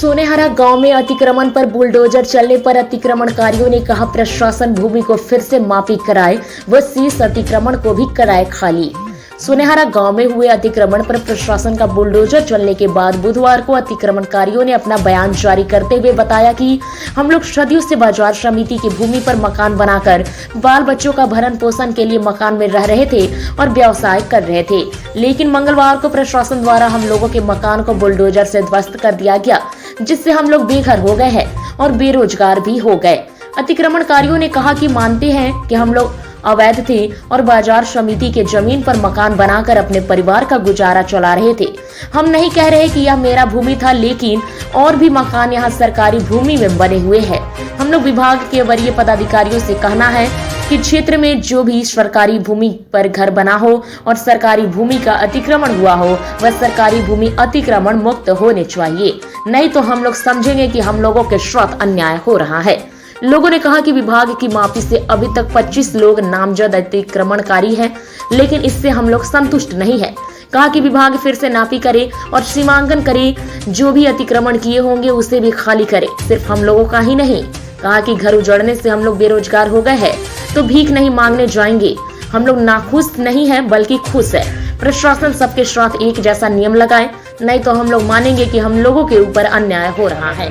सोनेहरा गांव में अतिक्रमण पर बुलडोजर चलने पर अतिक्रमणकारियों ने कहा प्रशासन भूमि को फिर से मापी कराए व शेष अतिक्रमण को भी कराए खाली। सोनेहरा गांव में हुए अतिक्रमण पर प्रशासन का बुलडोजर चलने के बाद बुधवार को अतिक्रमणकारियों ने अपना बयान जारी करते हुए बताया कि हम लोग सदियों से बाजार समिति की भूमि पर मकान बनाकर बाल बच्चों का भरण पोषण के लिए मकान में रह रहे थे और व्यवसाय कर रहे थे, लेकिन मंगलवार को प्रशासन द्वारा हम लोगों के मकान को बुलडोजर से ध्वस्त कर दिया गया, जिससे हम लोग बेघर हो गए हैं और बेरोजगार भी हो गए। अतिक्रमणकारियों ने कहा कि मानते हैं कि हम लोग अवैध थे और बाजार समिति के जमीन पर मकान बनाकर अपने परिवार का गुजारा चला रहे थे। हम नहीं कह रहे कि यह मेरा भूमि था, लेकिन और भी मकान यहाँ सरकारी भूमि में बने हुए हैं। हम लोग विभाग के वरीय पदाधिकारियों से कहना है कि क्षेत्र में जो भी सरकारी भूमि पर घर बना हो और सरकारी भूमि का अतिक्रमण हुआ हो वह सरकारी भूमि अतिक्रमण मुक्त होने चाहिए, नहीं तो हम लोग समझेंगे कि हम लोगों के साथ अन्याय हो रहा है। लोगों ने कहा कि विभाग की मापी से अभी तक 25 लोग नामजद अतिक्रमणकारी हैं, लेकिन इससे हम लोग संतुष्ट नहीं है। कहा कि विभाग फिर से नापी करे और सीमांकन करे, जो भी अतिक्रमण किए होंगे उसे भी खाली करे, सिर्फ हम लोगों का ही नहीं। कहा कि घर उजड़ने से हम लोग बेरोजगार हो गए हैं तो भीख नहीं मांगने जाएंगे। हम लोग नाखुश नहीं है बल्कि खुश है। प्रशासन सबके साथ एक जैसा नियम लगाए, नहीं तो हम लोग मानेंगे कि हम लोगों के ऊपर अन्याय हो रहा है।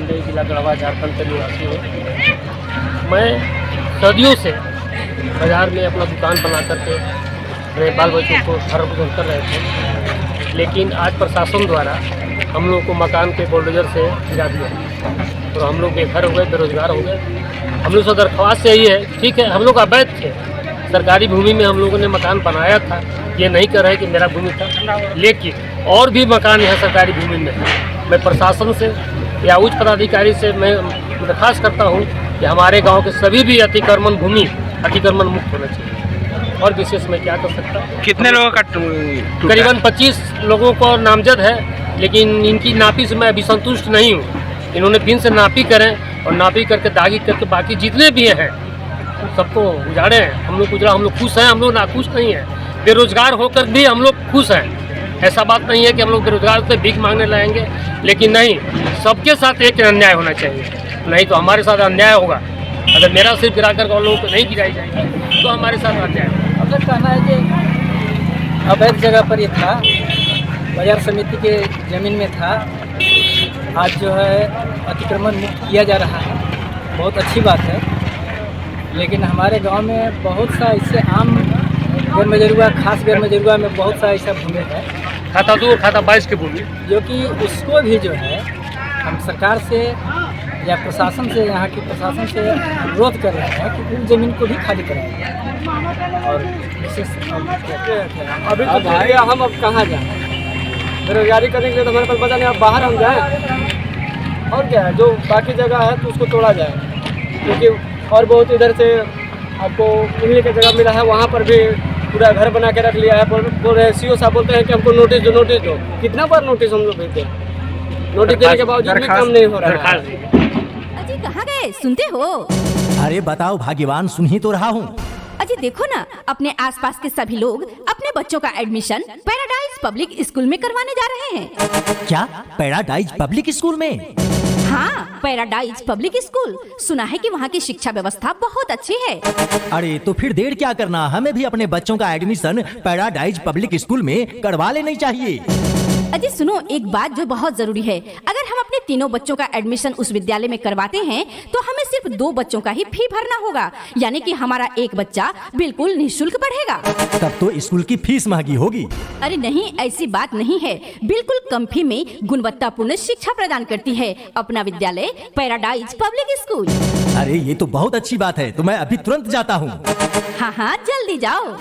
मैं सदियों से बाजार में अपना दुकान बना करके अपने बाल बच्चों को भरण पोषण कर रहे थे, लेकिन आज प्रशासन द्वारा हम लोग को मकान के बुलडोजर से गिरा दिया तो हम लोग बेघर हो गए, बेरोजगार हो गए। हम लोग से दरख्वास्त यही है, ठीक है हम लोग अवैध थे, सरकारी भूमि में हम लोगों ने मकान बनाया था, ये नहीं कर रहे कि मेरा भूमि था, लेकिन और भी मकान यहाँ सरकारी भूमि में है। मैं प्रशासन से या उच्च पदाधिकारी से मैं दरख्वास्त करता हूँ कि हमारे गांव के सभी भी अतिक्रमण भूमि अतिक्रमण मुक्त होना चाहिए। और विशेष मैं क्या कर सकता हूँ। कितने लोगों का करीबन 25 लोगों को नामजद है, लेकिन इनकी नापी से मैं अभी संतुष्ट नहीं हूँ। इन्होंने फिर से नापी करें और नापी करके दागी करके बाकी जितने भी हैं सबको उजाड़े हैं। हम लोग उजड़ा, हम लोग खुश हैं, हम लोग नाखुश नहीं हैं। बेरोजगार होकर भी हम लोग खुश हैं। ऐसा बात नहीं है कि हम लोग बेरोजगार से भीख मांगने लाएंगे, लेकिन नहीं, सबके साथ एक अन्याय होना चाहिए, नहीं तो हमारे साथ अन्याय होगा। अगर मेरा सिर्फ गिरा कर लोगों को नहीं गिराई जाएगी तो हमारे साथ अन्याय होगा। अब कहना है कि अवैध जगह पर ये था, बाजार समिति के ज़मीन में था, आज जो है अतिक्रमण मुक्त किया जा रहा है, बहुत अच्छी बात है। लेकिन हमारे गांव में बहुत सा इससे आम गैर मजरूआ, खास गैर मजरूआ में बहुत सा ऐसा भूमि है, खाता 2 और खाता 22 की भूमि, जो कि उसको भी जो है हम सरकार से या प्रशासन से, यहाँ की प्रशासन से अनुरोध कर रहे हैं कि उन ज़मीन को भी खाली कराएं। और विशेष अभी तो भाई हम अब कहाँ जाएँ, बेरोजगारी करने के लिए तो हमारे पास बचा नहीं, अब बाहर हम जाएँ और क्या है, जो बाकी जगह है तो उसको तोड़ा जाए, क्योंकि और बहुत इधर से आपको उन्हीं की जगह मिला है, वहाँ पर भी पूरा घर बना के रख लिया है। बोल रहे सीओ साहब बोलते हैं कि हमको नोटिस दो। कितना बार नोटिस हम लोग भेजते, नोटिस देने के बावजूद भी काम नहीं हो रहा है। अजी कहाँ गए, सुनते हो? अरे बताओ भाग्यवान, सुन ही तो रहा हूँ। अजी देखो ना, अपने आसपास के सभी लोग अपने बच्चों का एडमिशन पैराडाइज पब्लिक स्कूल में करवाने जा रहे हैं। क्या पैराडाइज पब्लिक स्कूल में? हाँ, पैराडाइज पब्लिक स्कूल। सुना है कि वहाँ की शिक्षा व्यवस्था बहुत अच्छी है। अरे तो फिर देर क्या करना, हमें भी अपने बच्चों का एडमिशन पैराडाइज पब्लिक स्कूल में करवा लेनी चाहिए। अजी सुनो, एक बात जो बहुत जरूरी है, अगर हम अपने तीनों बच्चों का एडमिशन उस विद्यालय में करवाते हैं तो हमें सिर्फ 2 बच्चों का ही फी भरना होगा, यानी कि हमारा एक बच्चा बिल्कुल निःशुल्क पढ़ेगा। तब तो स्कूल की फीस महंगी होगी। अरे नहीं, ऐसी बात नहीं है, बिल्कुल कम फी में गुणवत्तापूर्ण शिक्षा प्रदान करती है अपना विद्यालय पैराडाइज पब्लिक स्कूल। अरे ये तो बहुत अच्छी बात है, तो मैं अभी तुरंत जाता हूँ। हाँ हाँ, जल्दी जाओ।